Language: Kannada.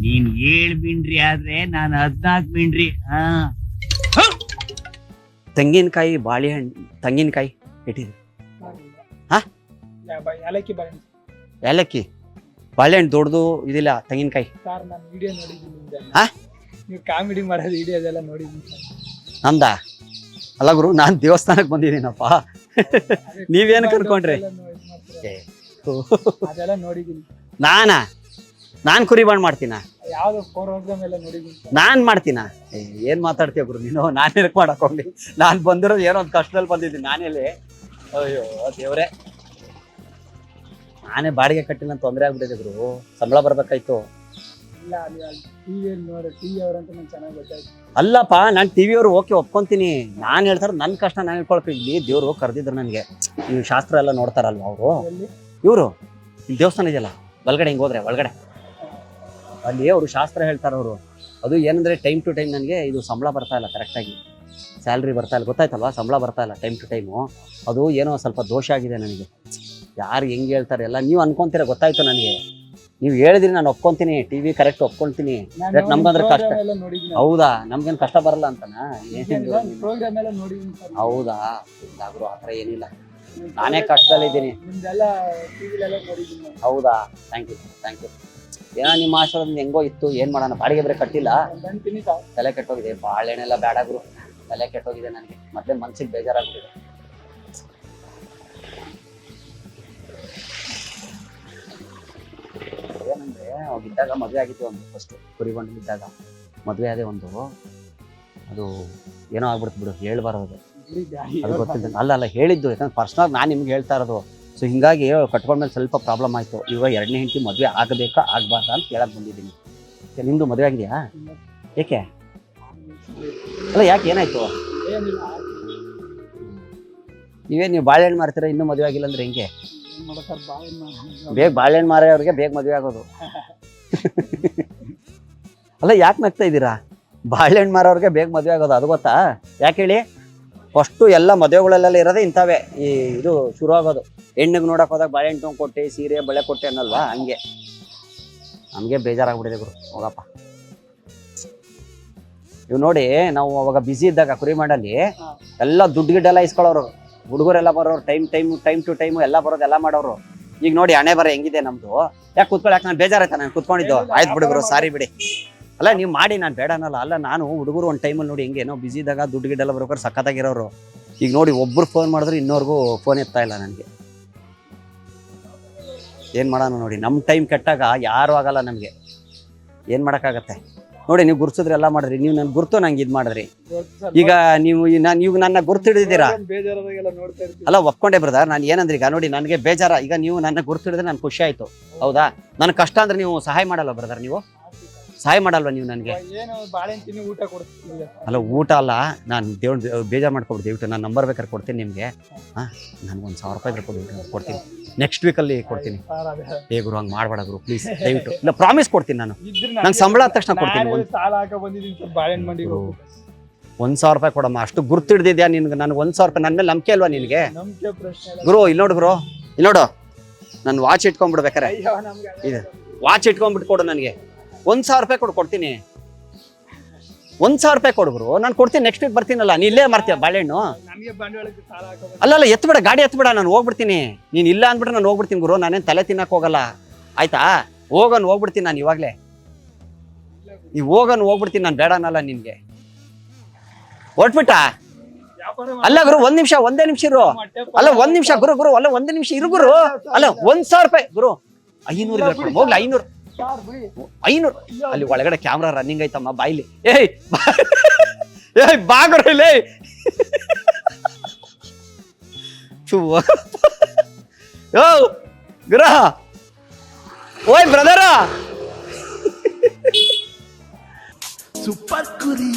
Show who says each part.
Speaker 1: ನೀನ್ 7 ಮಿಂಡ್ರಿ ಆದ್ರೆ ನಾನು 14 ಮಿಂಡ್ರಿ.
Speaker 2: ತೆಂಗಿನಕಾಯಿ ಬಾಳೆಹಣ್ಣು ತೆಂಗಿನಕಾಯಿ ಇಟ್ಟಿದೆ. ಏಲಕ್ಕಿ ಬಾಳೆಹಣ್ಣು ದೊಡ್ಡದು ಇದಿಲ್ಲ ತೆಂಗಿನಕಾಯಿ.
Speaker 3: ನೀವು ಕಾಮಿಡಿ ಮಾಡೋದು ವಿಡಿಯೋ ಅದೆಲ್ಲ ನೋಡಿದ್ದೀನಿ.
Speaker 2: ನಂದ ಅಲ್ಲ ಗುರು, ನಾನ್ ದೇವಸ್ಥಾನಕ್ಕೆ ಬಂದಿದ್ದೀನಪ್ಪ. ನೀವೇನು ಕನ್ಕೊಂಡ್ರಿ?
Speaker 3: ಅದೆಲ್ಲ ನೋಡಿದ್ದೀನಿ.
Speaker 2: ನಾನ್ ಕುರಿ ಬಾಣ್ ಮಾಡ್ತೀನ?
Speaker 3: ಯಾವ್ದು ಪ್ರೋಗ್ರಾಮ್ ಎಲ್ಲ ನೋಡಿದ್ದೀನಿ.
Speaker 2: ನಾನ್ ಮಾಡ್ತೀನ? ಏನ್ ಮಾತಾಡ್ತೀಯ ಗುರು ನೀನು? ನಾನ್ ಏನಕ್ಕೆ ಮಾಡಕ್ ಹೋಗ್ಲಿ? ನಾನ್ ಬಂದಿರೋದು ಏನೋ ಒಂದು ಕಷ್ಟದಲ್ಲಿ ಬಂದಿದ್ದೀನಿ. ನಾನೆಲ್ಲಿ? ಅಯ್ಯೋ ದೇವ್ರೆ, ನಾನೇ ಬಾಡಿಗೆ ಕಟ್ಟಿಲ್ಲ ಅಂತ ತೊಂದರೆ ಆಗ್ಬಿಟ್ಟಿದೆ ಗುರು. ಸಂಬಳ ಬರ್ಬೇಕಾಯ್ತು.
Speaker 3: ಇಲ್ಲ ಟಿವಿಯಲ್ಲಿ ನೋಡಿ, ಟಿವಿ ಅವ್ರಂತ ನಂಗೆ ಚೆನ್ನಾಗಿ ಗೊತ್ತಾಯ್ತು.
Speaker 2: ಅಲ್ಲಪ್ಪ, ನಾನು ಟಿವಿ ಅವರು ಓಕೆ ಒಪ್ಕೊಂತೀನಿ. ನಾನು ಹೇಳ್ತಾರ ನನ್ನ ಕಷ್ಟ ನಾನು ಹೇಳ್ಕೊಳಕ್. ಇಲ್ಲಿ ದೇವ್ರು ಕರೆದಿದ್ರು ನನಗೆ. ಈ ಶಾಸ್ತ್ರ ಎಲ್ಲ ನೋಡ್ತಾರಲ್ವ ಅವರು, ಇವರು ದೇವಸ್ಥಾನ ಇದೆಯಲ್ಲ ಒಳಗಡೆ, ಹಿಂಗೆ ಹೋದ್ರೆ ಒಳಗಡೆ ಅಲ್ಲಿ ಅವರು ಶಾಸ್ತ್ರ ಹೇಳ್ತಾರೆ ಅವರು. ಅದು ಏನಂದ್ರೆ ಟೈಮ್ ಟು ಟೈಮ್ ನನಗೆ ಇದು ಸಂಬಳ ಬರ್ತಾ ಇಲ್ಲ, ಕರೆಕ್ಟಾಗಿ ಸ್ಯಾಲ್ರಿ ಬರ್ತಾ ಇಲ್ಲ. ಗೊತ್ತಾಯ್ತಲ್ವಾ? ಸಂಬಳ ಬರ್ತಾ ಇಲ್ಲ ಟೈಮ್ ಟು ಟೈಮು. ಅದು ಏನೋ ಸ್ವಲ್ಪ ದೋಷ ಆಗಿದೆ ನನಗೆ. ಯಾರು ಹೆಂಗೆ ಹೇಳ್ತಾರೆ ಎಲ್ಲ ನೀವು ಅನ್ಕೊಂತೀರ, ಗೊತ್ತಾಯ್ತು ನನಗೆ. ನೀವು ಹೇಳಿದ್ರಿ ನಾನು ಒಪ್ಕೊಂತೀನಿ, ಟಿವಿ ಕರೆಕ್ಟ್ ಒಪ್ಕೊಂತೀನಿ. ನಮ್ಗಂದ್ರೆ ಕಷ್ಟ. ಹೌದಾ? ನಮ್ಗೇನು ಕಷ್ಟ ಬರಲ್ಲ ಅಂತನಾ? ಹೌದಾ? ಇಲ್ಲಾಗ್ರು ಆ ಥರ ಏನಿಲ್ಲ, ನಾನೇ ಕಷ್ಟದಲ್ಲಿದ್ದೀನಿ. ಹೌದಾ? Thank you. ಏನೋ ನಿಮ್ಮ ಆಶೀರ್ವಾದ ಹೆಂಗೋ ಇತ್ತು, ಏನ್ ಮಾಡೋಣ. ಬಾಡಿಗೆ ಬೇರೆ ಕಟ್ಟಿಲ್ಲ, ತಲೆ ಕೆಟ್ಟೋಗಿದೆ. ಬಾಳೆಹಣ್ಣೆಲ್ಲ ಬೇಡ ಗುರು, ತಲೆ ಕೆಟ್ಟೋಗಿದೆ ನನಗೆ. ಮತ್ತೆ ಮನ್ಸಿಗೆ ಬೇಜಾರಾಗ್ಬಿಟ್ಟಿದೆ. ಏನಂದ್ರೆ ಅವಾಗಿದ್ದಾಗ ಮದುವೆ ಆಗಿತ್ತು ಒಂದು, ಫಸ್ಟ್ ಕುರಿಗೊಂಡಿದ್ದಾಗ ಮದುವೆ ಆದ ಒಂದು. ಅದು ಏನೋ ಆಗ್ಬಿಡ್ತು ಬಿಡು, ಹೇಳ್ಬಾರದು. ಅದು ಗೊತ್ತಿಲ್ಲ. ಅಲ್ಲ ಹೇಳಿದ್ದು, ಯಾಕಂದ್ರೆ ಪರ್ಸನಲ್ ನಾನು ನಿಮ್ಗೆ ಹೇಳ್ತಾ ಇರೋದು. ಸೊ ಹಿಂಗಾಗಿ ಕಟ್ಕೊಂಡ್ಮೇಲೆ ಸ್ವಲ್ಪ ಪ್ರಾಬ್ಲಮ್ ಆಯಿತು. ಇವಾಗ 2ನೇ ಹೆಂಡತಿ ಮದುವೆ ಆಗಬೇಕಾ ಆಗಬಾರ್ದಾ ಅಂತ ಕೇಳಕ್ಕೆ ಬಂದಿದ್ದೀನಿ. ನಿಮ್ಮದು ಮದುವೆ ಆಗಿದೆಯಾ? ಏಕೆ? ಅಲ್ಲ ಯಾಕೆ, ಏನಾಯ್ತು? ನೀವು ಬಾಳೆಹಣ್ಣು ಮಾರ್ತೀರಾ, ಇನ್ನೂ ಮದುವೆ ಆಗಿಲ್ಲ ಅಂದ್ರೆ ಹೆಂಗೆ? ಬೇಗ ಬಾಳೆಹಣ್ಣು ಮಾರೋರಿಗೆ ಬೇಗ ಮದುವೆ ಆಗೋದು. ಅಲ್ಲ ಯಾಕೆ ನಗ್ತಾ ಇದ್ದೀರಾ? ಬಾಳೆಹಣ್ಣು ಮಾರೋರಿಗೆ ಬೇಗ ಮದುವೆ ಆಗೋದು, ಅದು ಗೊತ್ತಾ? ಯಾಕೆ ಹೇಳಿ? ಫಸ್ಟು ಎಲ್ಲ ಮದುವೆಗಳಲ್ಲೆಲ್ಲ ಇರೋದೇ ಇಂಥವೇ. ಈ ಇದು ಶುರು ಆಗೋದು ಹೆಣ್ಣಿಗೆ ನೋಡಕ್ ಹೋದಾಗ ಬಾಳೆಹಣ್ಣು ತೊಗೊಂಡು ಕೊಟ್ಟೆ, ಸೀರೆ ಬಳೆ ಕೊಟ್ಟೆ ಅನ್ನಲ್ವಾ, ಹಂಗೆ. ನಮಗೆ ಬೇಜಾರಾಗ್ಬಿಟ್ಟಿದೆ ಗುರು, ಹೋಗಪ್ಪ. ಇವ್ ನೋಡಿ, ನಾವು ಅವಾಗ ಬಿಸಿ ಇದ್ದಾಗ ಕುರಿ ಮಾಡಲ್ಲಿ ಎಲ್ಲ ದುಡ್ಡು ಗಿಡ್ಡೆಲ್ಲ ಇಸ್ಕೊಳ್ಳೋರು, ಹುಡುಗರೆಲ್ಲ ಬರೋರು, ಟೈಮ್ ಟು ಟೈಮು ಎಲ್ಲ ಬರೋದು, ಎಲ್ಲ ಮಾಡೋರು. ಈಗ ನೋಡಿ ಹಣೆ ಬರ ಹೆಂಗಿದೆ ನಮ್ದು. ಯಾಕೆ ಕೂತ್ಕೊಳ್ಳಿ, ನಾನು ಬೇಜಾರಾಯ್ತಾ? ನಾನು ಕೂತ್ಕೊಂಡಿದ್ದು. ಆಯ್ತು ಬಿಡುಗರು, ಸಾರಿ ಬಿಡಿ. ಅಲ್ಲ ನೀವು ಮಾಡಿ, ನಾನು ಬೇಡ ಅನ್ನಲ್ಲ. ಅಲ್ಲ ನಾನು ಹುಡುಗರು ಒಂದು ಟೈಮಲ್ಲಿ ನೋಡಿ ಹೆಂಗೆ ನಾವು ಬಿಸಿ ಇದ್ದಾಗ ದುಡ್ಡು ಗಿಡ್ಡೆಲ್ಲ ಬರೋರು ಸಖತ್ತಾಗಿರೋರು. ಈಗ ನೋಡಿ ಒಬ್ರು ಫೋನ್ ಮಾಡಿದ್ರೆ ಇನ್ನೋರ್ಗೂ ಫೋನ್ ಎತ್ತಾ ಇಲ್ಲ ನನಗೆ. ಏನು ಮಾಡೋಣ ನೋಡಿ, ನಮ್ಮ ಟೈಮ್ ಕೆಟ್ಟಾಗ ಯಾರು ಆಗಲ್ಲ ನಮಗೆ. ಏನು ಮಾಡೋಕ್ಕಾಗತ್ತೆ ನೋಡಿ. ನೀವು ಗುರ್ಸಿದ್ರೆ ಎಲ್ಲ ಮಾಡಿದ್ರಿ, ನೀವು ನನ್ನ ಗುರ್ತು ನಂಗೆ ಇದು ಮಾಡಿದ್ರಿ. ಈಗ ನೀವು ನನ್ನ ಗುರ್ತಿಡಿದಿದ್ದೀರಾ? ಅಲ್ಲ ಒಪ್ಕೊಂಡೆ ಬ್ರದರ್. ನಾನು ಏನಂದ್ರೆ ಈಗ ನೋಡಿ ನನಗೆ ಬೇಜಾರ. ಈಗ ನೀವು ನನ್ನ ಗುರ್ತಿಡಿದ್ರೆ ನಾನು ಖುಷಿ ಆಯ್ತು, ಹೌದಾ? ನನಗೆ ಕಷ್ಟ ಅಂದ್ರೆ ನೀವು ಸಹಾಯ ಮಾಡಲ್ಲ ಬ್ರದರ್? ನೀವು ಸಹಾಯ ಮಾಡಲ್ವಾ ನೀವು ನನಗೆ? ಅಲ್ಲ ಊಟ ಅಲ್ಲ, ನಾನು ಬೇಜಾರು ಮಾಡ್ಕೊಬಿಟ್ಟು ದಯವಿಟ್ಟು ನನ್ನ ನಂಬರ್ ಬೇಕಾದ್ರೆ ಕೊಡ್ತೀನಿ ನಿಮಗೆ. ನನಗೆ 1,000 ರೂಪಾಯಿ ಕೊಡ್ತೀನಿ. ನೆಕ್ಸ್ಟ್ ವೀಕಲ್ಲಿ ಕೊಡ್ತೀನಿ. ಏ ಗುರು, ಹಂಗೆ ಮಾಡಬೇಡ ಗುರು ಪ್ಲೀಸ್, ದಯವಿಟ್ಟು. ಇಲ್ಲ ಪ್ರಾಮಿಸ್ ಕೊಡ್ತೀನಿ. ನಂಗೆ ಸಂಬಳ ಆದ ತಕ್ಷಣ ಕೊಡ್ತೀನಿ. 1,000 ರೂಪಾಯಿ ಕೊಡಮ್ಮ, ಅಷ್ಟು ಗುರ್ತಿಡ್ದಿದ್ಯಾ ನಿನ್ಗೆ? ನನಗೆ 1,000 ರೂಪಾಯಿ ನನ್ನ ಮೇಲೆ ನಂಬಿಕೆ ಅಲ್ವಾ ನಿನಗೆ? ಗುರು ಇಲ್ಲಿ ನೋಡು, ನಾನು ವಾಚ್ ಇಟ್ಕೊಂಡ್ಬಿಡ್ಬೇಕಾರೆ, ಇದು ವಾಚ್ ಇಟ್ಕೊಂಡ್ಬಿಟ್ಟು ಕೊಡು ನನಗೆ. 1,000 ರೂಪಾಯಿ ಕೊಡ್ತೀನಿ. 1,000 ರೂಪಾಯಿ ಕೊಡು ಗುರು, ನಾನು ಕೊಡ್ತೀನಿ. ನೆಕ್ಸ್ಟ್ ವೀಕ್ ಬರ್ತೀನಲ್ಲ, ನೀ ಇಲ್ಲೇ ಮಾರ್ತೀಯ ಬಾಳೆಹಣ್ಣು? ಅಲ್ಲ ಎತ್ಬೇಡ, ಗಾಡಿ ಎತ್ಬೇಡ, ನಾನು ಹೋಗ್ಬಿಡ್ತೀನಿ. ನೀನು ಇಲ್ಲ ಅಂದ್ಬಿಟ್ರೆ ನಾನು ಹೋಗ್ಬಿಡ್ತೀನಿ ಗುರು. ನಾನೇನು ತಲೆ ತಿನ್ನಕ್ಕೆ ಹೋಗಲ್ಲ, ಆಯ್ತಾ? ಹೋಗ್ಬಿಡ್ತೀನಿ ನಾನು ಇವಾಗಲೇ. ನೀವು ಹೋಗ್ಬಿಡ್ತೀನಿ, ನಾನು ಬೇಡ ಅನ್ನಲ್ಲ ನಿನ್ಗೆ. ಹೊಟ್ಬಿಟ್ಟ? ಅಲ್ಲ ಗುರು, ಒಂದೇ ನಿಮಿಷ ಇರು. ಅಲ್ಲ 1 ನಿಮಿಷ ಗುರು, ಅಲ್ಲ 1 ನಿಮಿಷ ಇರು ಗುರು. ಅಲ್ಲ 1,000 ರೂಪಾಯಿ ಗುರು, 500 ಹೋಗ್ಲಿ. 500 ಅಲ್ಲಿ ಒಳಗಡೆ ಕ್ಯಾಮ್ರಾ ರನ್ನಿಂಗ್ ಐತಮ್ಮ, ಬಾಯ್ಲಿ. ಏಯ್ ಬಾ ಗುರು ಇಲ್ಲಿ. ಗುರ, ಓಯ್ ಬ್ರದರ,
Speaker 4: ಸೂಪರ್ ಕುರಿ.